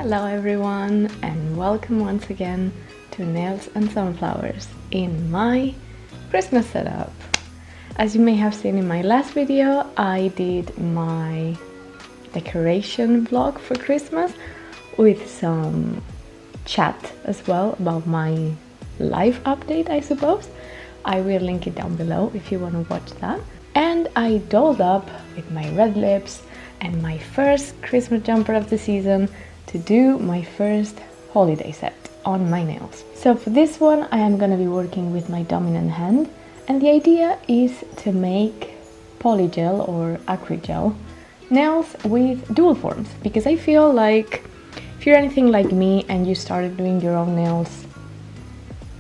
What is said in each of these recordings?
Hello everyone and welcome once again to Nails and Sunflowers in my Christmas setup. As you may have seen in my last video, I did my decoration vlog for Christmas with some chat as well about my life update, I suppose. I will link it down below if you want to watch that. And I dolled up with my red lips and my first Christmas jumper of the season to do my first holiday set on my nails. So for this one I am going to be working with my dominant hand, and the idea is to make polygel or acrygel nails with dual forms, because I feel like if you're anything like me and you started doing your own nails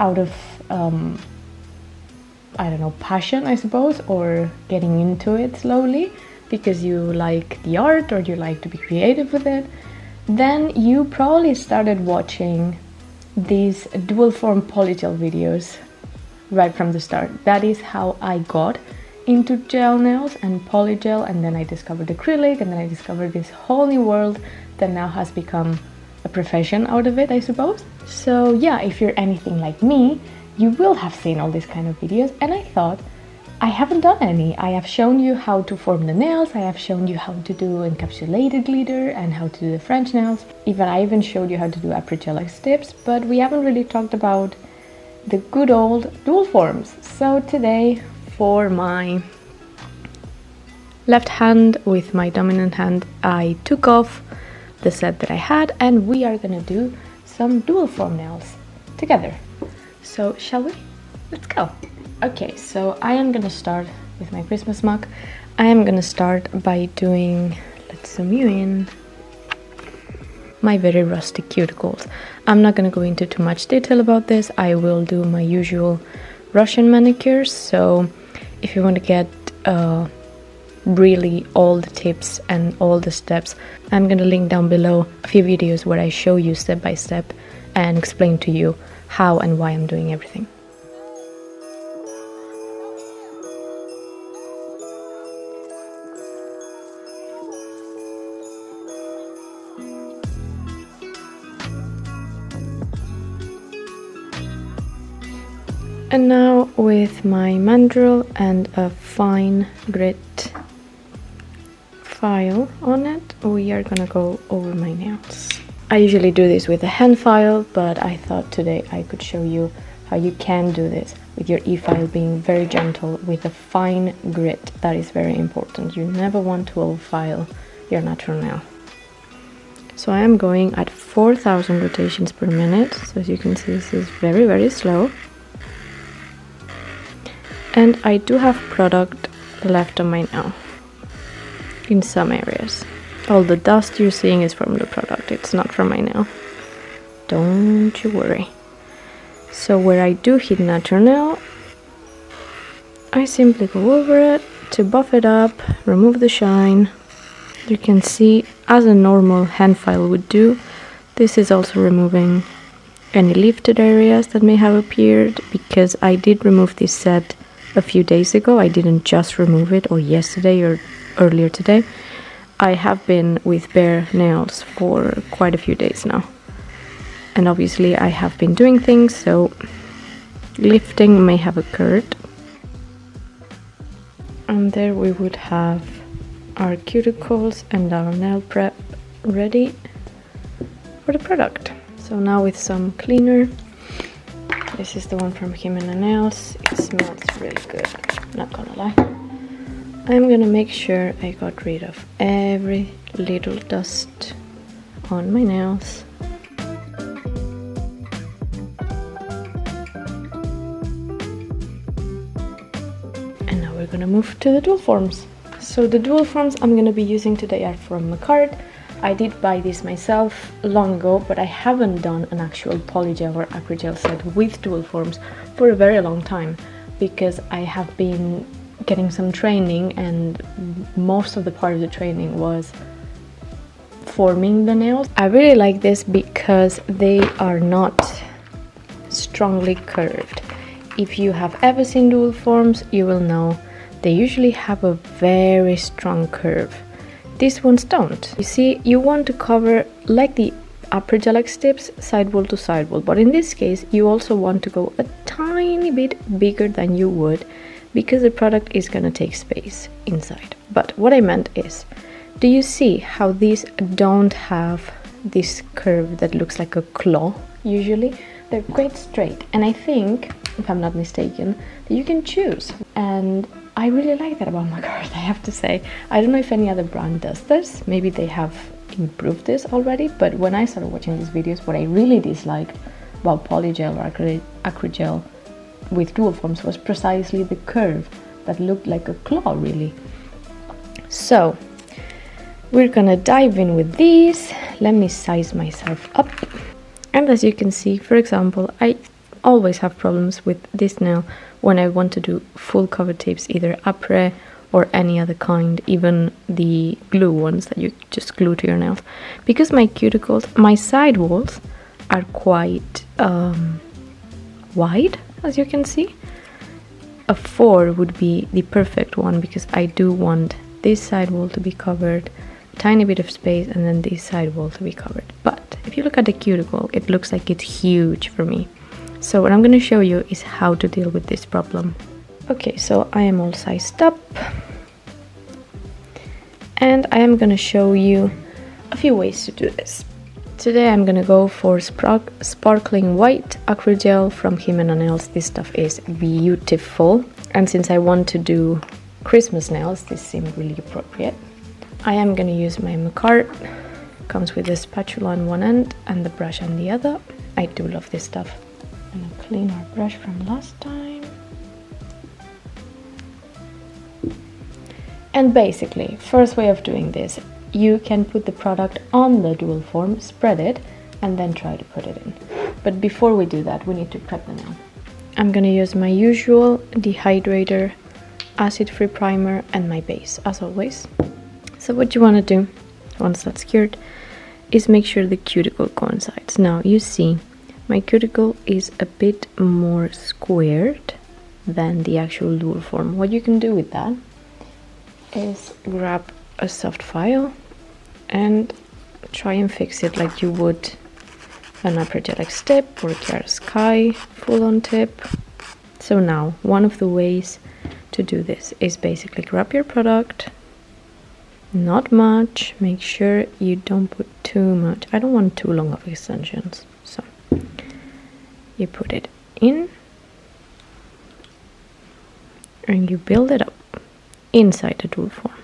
out of I don't know, passion I suppose, or getting into it slowly because you like the art or you like to be creative with it, then you probably started watching these dual form polygel videos right from the start. That is how I got into gel nails and polygel, and then I discovered acrylic, and then I discovered this whole new world that now has become a profession out of it, I suppose. So yeah, if you're anything like me, you will have seen all these kind of videos, and I thought, I haven't done any. I have shown you how to form the nails, I have shown you how to do encapsulated glitter and how to do the French nails. I even showed you how to do acrygelic tips, but we haven't really talked about the good old dual forms. So today, for my left hand with my dominant hand, I took off the set that I had and we are gonna do some dual form nails together. So shall we? Let's go. Okay, so I am gonna start with my Christmas mug. I am gonna start by doing, let's zoom you in, my very rusty cuticles. I'm not gonna go into too much detail about this. I will do my usual Russian manicures, so if you want to get really all the tips and all the steps, I'm gonna link down below a few videos where I show you step by step and explain to you how and why I'm doing everything. And now with my mandrel and a fine grit file on it, we are gonna go over my nails. I usually do this with a hand file, but I thought today I could show you how you can do this with your e-file being very gentle with a fine grit. That is very important. You never want to overfile your natural nail. So I am going at 4,000 rotations per minute. So as you can see, this is very, very slow. And I do have product left on my nail in some areas. All the dust you're seeing is from the product, it's not from my nail. Don't you worry. So where I do hit natural nail, I simply go over it to buff it up, remove the shine. You can see, as a normal hand file would do, this is also removing any lifted areas that may have appeared, because I did remove this set a few days ago. I didn't just remove it or yesterday or earlier today. I have been with bare nails for quite a few days now, and obviously I have been doing things, so lifting may have occurred. And there we would have our cuticles and our nail prep ready for the product. So now with some cleaner, this is the one from Jimena Nails. It smells really good, not gonna lie. I'm gonna make sure I got rid of every little dust on my nails. And now we're gonna move to the dual forms. So the dual forms I'm gonna be using today are from Manicure. I did buy this myself long ago, but I haven't done an actual polygel or acrygel set with dual forms for a very long time, because I have been getting some training and most of the part of the training was forming the nails. I really like this because they are not strongly curved. If you have ever seen dual forms, you will know they usually have a very strong curve. These ones don't. You see, you want to cover like the acrygelic tips sidewall to sidewall, but in this case you also want to go a tiny bit bigger than you would because the product is going to take space inside. But what I meant is, do you see how these don't have this curve that looks like a claw usually? They're quite straight, and I think, if I'm not mistaken, that you can choose, and I really like that about Manicure, I have to say. I don't know if any other brand does this, maybe they have improved this already, but when I started watching these videos, what I really disliked about polygel or acrygel with dual forms was precisely the curve that looked like a claw, really. So we're gonna dive in with these. Let me size myself up. And as you can see, for example, I always have problems with this nail when I want to do full cover tips, either après or any other kind, even the glue ones that you just glue to your nails. Because my cuticles, my side walls are quite wide, as you can see. A 4 would be the perfect one because I do want this side wall to be covered, a tiny bit of space, and then this side wall to be covered. But if you look at the cuticle, it looks like it's huge for me. So what I'm going to show you is how to deal with this problem. Okay, so I am all sized up, and I am going to show you a few ways to do this. Today I'm going to go for sparkling white acrygel from Jimena Nails. This stuff is beautiful, and since I want to do Christmas nails, this seemed really appropriate. I am going to use my manicure. Comes with a spatula on one end and the brush on the other. I do love this stuff. I'm going to clean our brush from last time. And basically, first way of doing this, you can put the product on the dual form, spread it, and then try to put it in. But before we do that, we need to prep the nail. I'm going to use my usual dehydrator, acid-free primer, and my base, as always. So what you want to do, once that's cured, is make sure the cuticle coincides. Now, you see, my cuticle is a bit more squared than the actual dual form. What you can do with that is grab a soft file and try and fix it like you would an acrygelic tip or a Chiara Sky full-on tip. So now, one of the ways to do this is basically grab your product, not much, make sure you don't put too much. I don't want too long of extensions, so you put it in and you build it up inside the dual form.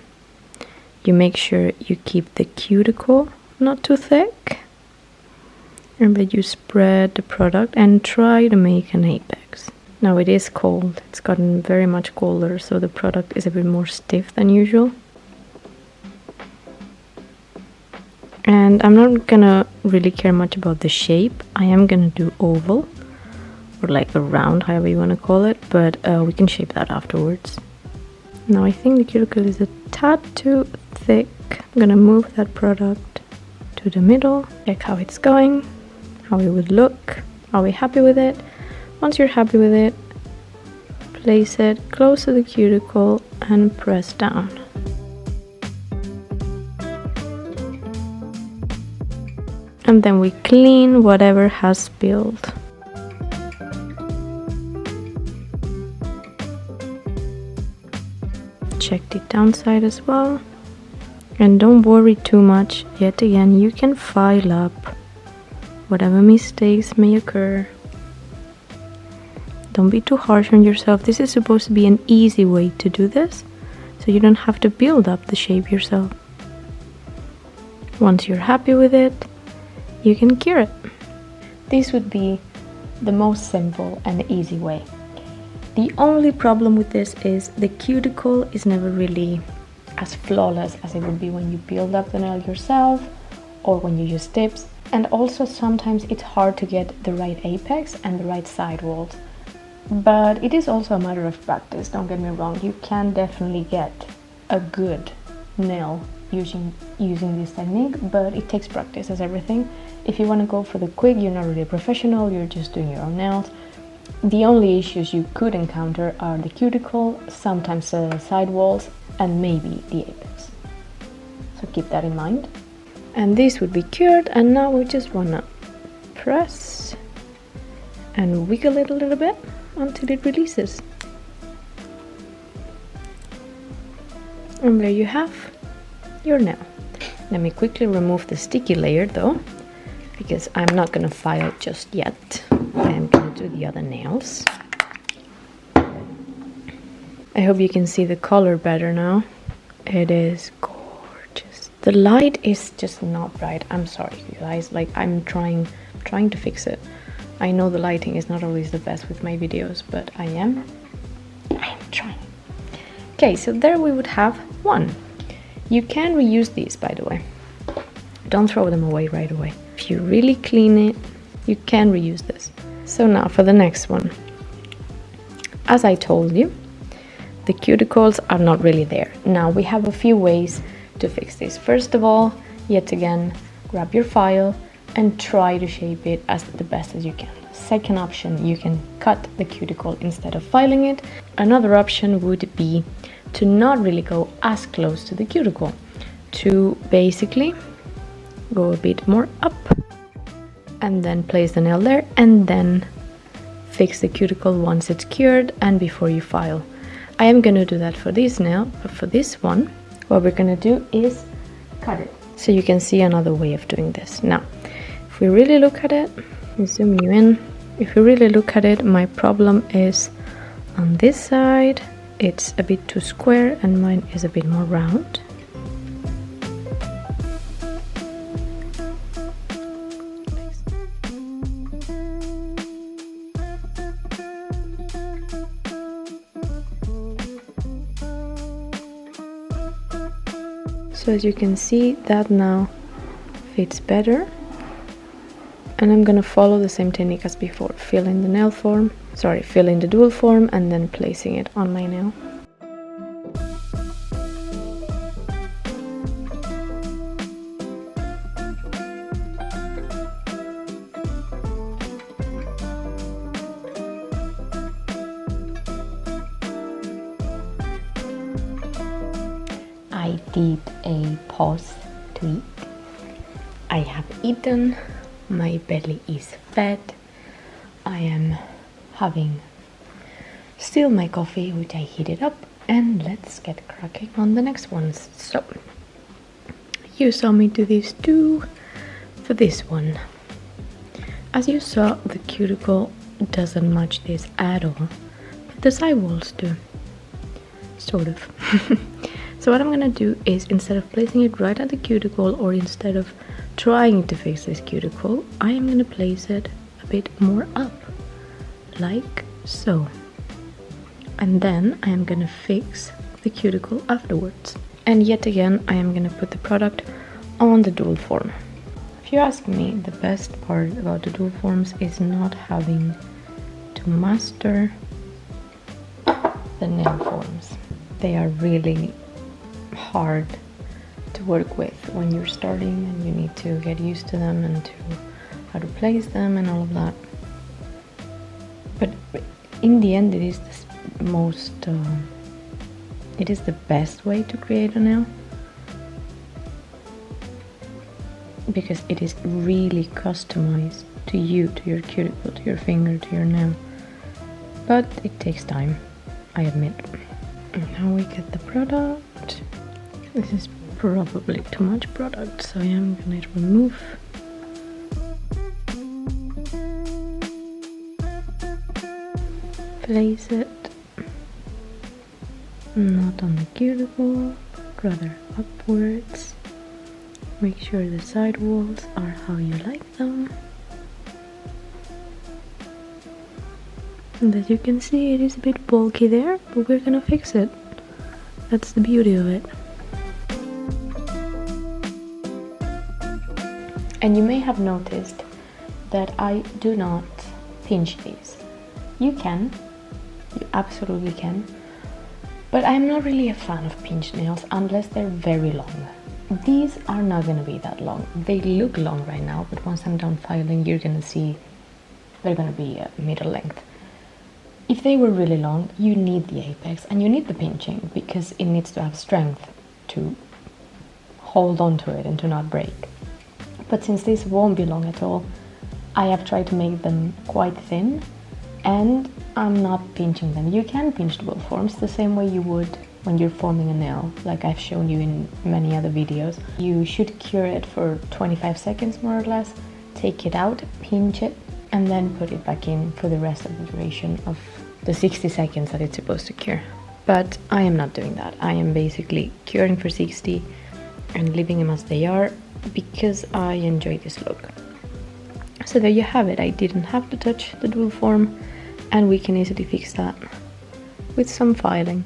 You make sure you keep the cuticle not too thick, and that you spread the product and try to make an apex. Now it is cold, it's gotten very much colder, so the product is a bit more stiff than usual. And I'm not gonna really care much about the shape. I am gonna do oval, or like a round, however you want to call it, but we can shape that afterwards. Now I think the cuticle is a tad too thick. I'm gonna move that product to the middle, check how it's going, how it would look. Are we happy with it? Once you're happy with it, place it close to the cuticle and press down. And then we clean whatever has spilled. Check the downside as well. And don't worry too much. Yet again, you can file up whatever mistakes may occur. Don't be too harsh on yourself. This is supposed to be an easy way to do this, so you don't have to build up the shape yourself. Once you're happy with it, you can cure it. This would be the most simple and easy way. The only problem with this is the cuticle is never really as flawless as it would be when you build up the nail yourself or when you use tips. And also sometimes it's hard to get the right apex and the right side walls. But it is also a matter of practice, don't get me wrong. You can definitely get a good nail using this technique, but it takes practice as everything. If you want to go for the quick, you're not really a professional, you're just doing your own nails. The only issues you could encounter are the cuticle, sometimes the side walls, and maybe the apex. So keep that in mind. And this would be cured, and now we just wanna press and wiggle it a little bit until it releases. And there you have your nail. Let me quickly remove the sticky layer though, because I'm not gonna file just yet. I am gonna do the other nails. I hope you can see the color better now. It is gorgeous. The light is just not right. I'm sorry, you guys. Like, I'm trying to fix it. I know the lighting is not always the best with my videos, but I am trying. Okay, so there we would have one. You can reuse these, by the way. Don't throw them away right away. If you really clean it, you can reuse this. So now for the next one. As I told you, the cuticles are not really there. Now we have a few ways to fix this. First of all, yet again, grab your file and try to shape it as the best as you can. Second option, you can cut the cuticle instead of filing it. Another option would be to not really go as close to the cuticle, to basically go a bit more up and then place the nail there, and then fix the cuticle once it's cured and before you file. I am going to do that for this nail, but for this one, what we're going to do is cut it. So you can see another way of doing this. Now, if we really look at it, I'll zoom you in. If we really look at it, my problem is on this side, it's a bit too square and mine is a bit more round. So as you can see, that now fits better. And I'm gonna follow the same technique as before. Fill in the dual form and then placing it on my nail. I did a pause to eat. I have eaten. My belly is fed. I am having still my coffee, which I heated up, and let's get cracking on the next ones. So you saw me do these two. For this one, as you saw, the cuticle doesn't match this at all, but the side walls do, sort of. So what I'm gonna do is, instead of placing it right at the cuticle, or instead of trying to fix this cuticle, I am gonna place it a bit more up, like so. And then I am gonna fix the cuticle afterwards. And yet again, I am gonna put the product on the dual form. If you ask me, the best part about the dual forms is not having to master the nail forms. They are really hard to work with when you're starting, and you need to get used to them and to how to place them and all of that. But in the end, it is the best way to create a nail, because it is really customized to you, to your cuticle, to your finger, to your nail. But it takes time, I admit. And now we get the product. This is probably too much product, so I am gonna remove. Place it not on the cuticle, rather upwards. Make sure the side walls are how you like them. And as you can see, it is a bit bulky there, but we're gonna fix it. That's the beauty of it. And you may have noticed that I do not pinch these. You can, you absolutely can, but I'm not really a fan of pinch nails unless they're very long. These are not gonna be that long. They look long right now, but once I'm done filing, you're gonna see they're gonna be a middle length. If they were really long, you need the apex and you need the pinching, because it needs to have strength to hold on to it and to not break. But since this won't be long at all, I have tried to make them quite thin, and I'm not pinching them. You can pinch dual forms the same way you would when you're forming a nail, like I've shown you in many other videos. You should cure it for 25 seconds more or less, take it out, pinch it, and then put it back in for the rest of the duration of the 60 seconds that it's supposed to cure. But I am not doing that. I am basically curing for 60 and leaving them as they are because I enjoy this look. So there you have it. I didn't have to touch the dual form, and we can easily fix that with some filing.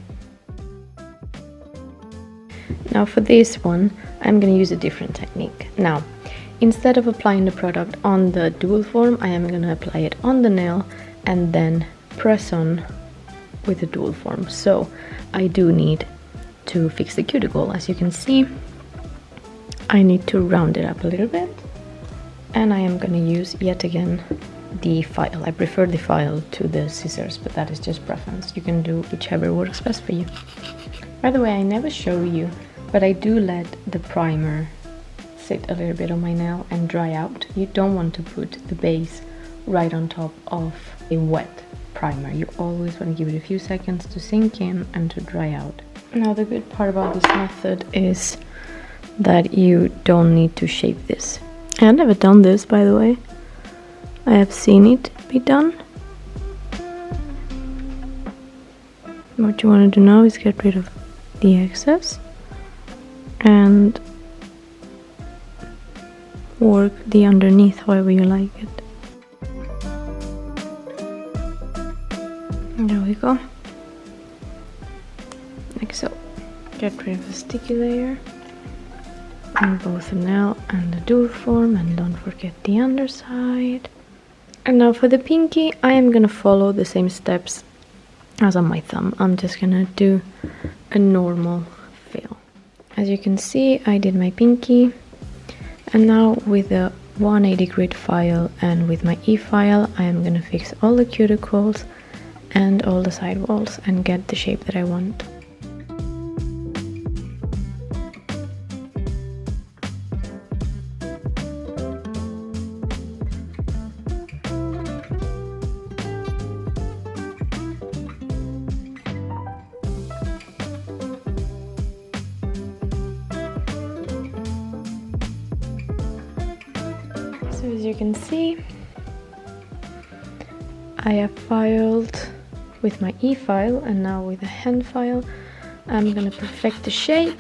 Now for this one, I'm going to use a different technique. Now, instead of applying the product on the dual form, I am going to apply it on the nail and then press on with the dual form. So I do need to fix the cuticle. As you can see, I need to round it up a little bit, and I am going to use yet again the file. I prefer the file to the scissors, but that is just preference. You can do whichever works best for you. By the way, I never show you, but I do let the primer sit a little bit on my nail and dry out. You don't want to put the base right on top of a wet primer. You always want to give it a few seconds to sink in and to dry out. Now the good part about this method is that you don't need to shape this. I've never done this, by the way. I have seen it be done. What you want to do now is get rid of the excess and work the underneath however you like it. There we go. Like so. Get rid of the sticky layer on both the nail and the dual form, and don't forget the underside. And now for the pinky, I am gonna follow the same steps as on my thumb. I'm just gonna do a normal fill. As you can see, I did my pinky, and now with the 180 grit file and with my e-file, I am gonna fix all the cuticles and all the side walls and get the shape that I want. So as you can see, I have filed with my e-file, and now with a hand file I'm gonna perfect the shape.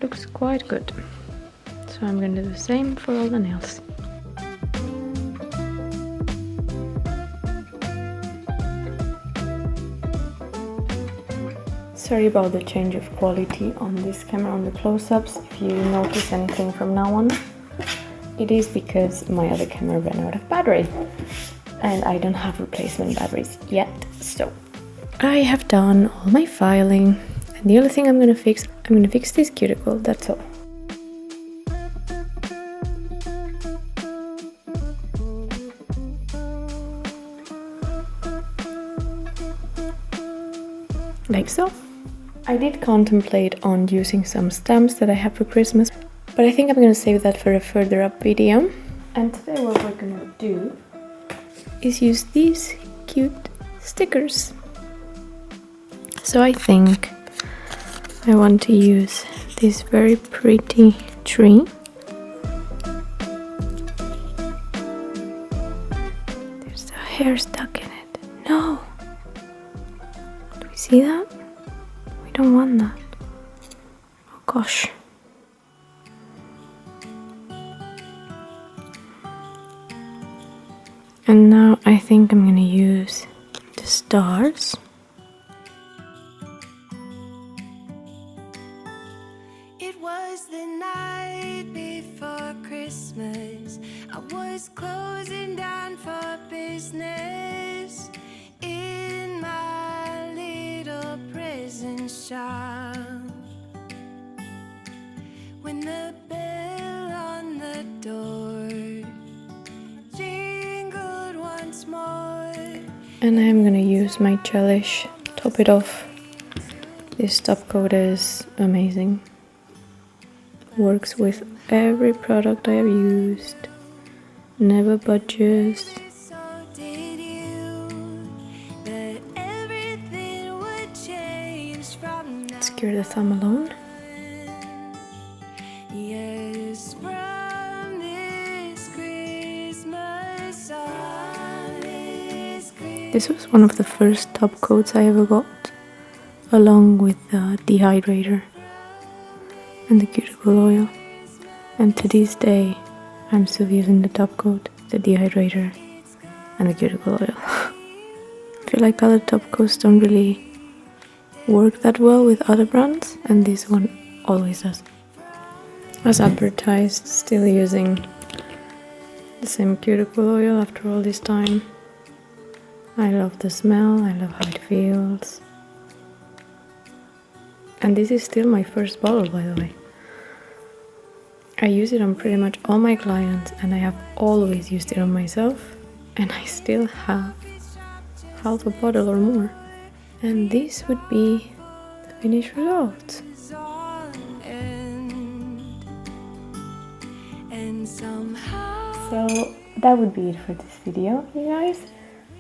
Looks quite good. So I'm gonna do the same for all the nails. Sorry about the change of quality on this camera on the close-ups. If you notice anything from now on, it is because my other camera ran out of battery and I don't have replacement batteries yet. So I have done all my filing, and the only thing I'm gonna fix this cuticle, that's all. Like so. I did contemplate on using some stamps that I have for Christmas, but I think I'm gonna save that for a further up video. And today what we're gonna do is use these cute stickers. So I think I want to use this very pretty tree. There's a hair stuck in it. No! Do we see that? We don't want that. Oh gosh. And now I think I'm gonna use the stars. It was the night before Christmas. I was closing down for business in my little prison shop, when the bell on the door jingled once more. And I'm gonna use my gelish, top it off This top coat is amazing. Works with every product I have used. Never budges. So did you, that everything would change from now. Let's cure the thumb alone. Yes, from this Christmas on this Christmas. This was one of the first top coats I ever got, along with the dehydrator and the cuticle oil. And to this day, I'm still using the top coat, the dehydrator, and the cuticle oil. I feel like other top coats don't really work that well with other brands, and this one always does. As advertised, still using the same cuticle oil after all this time. I love the smell, I love how it feels. And this is still my first bottle, by the way. I use it on pretty much all my clients, and I have always used it on myself, and I still have half a bottle or more. And this would be the finished result. On end, and somehow So that would be it for this video, you guys.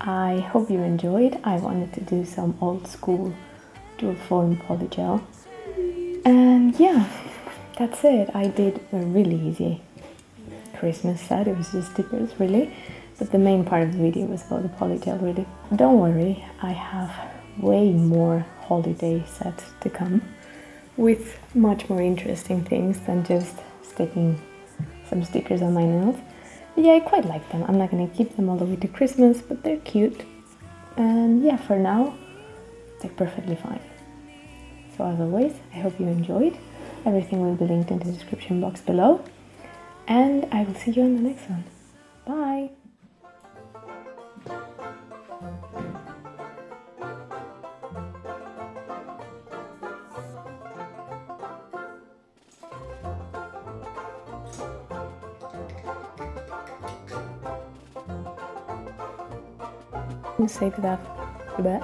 I hope you enjoyed. I wanted to do some old school dual form polygel. And yeah, that's it. I did a really easy Christmas set. It was just stickers, really. But the main part of the video was about the polygel, really. Don't worry, I have way more holiday sets to come with much more interesting things than just sticking some stickers on my nails. But yeah, I quite like them. I'm not going to keep them all the way to Christmas, but they're cute. And yeah, for now, they're perfectly fine. So as always, I hope you enjoyed. Everything will be linked in the description box below. And I will see you on the next one. Bye! Save that for that.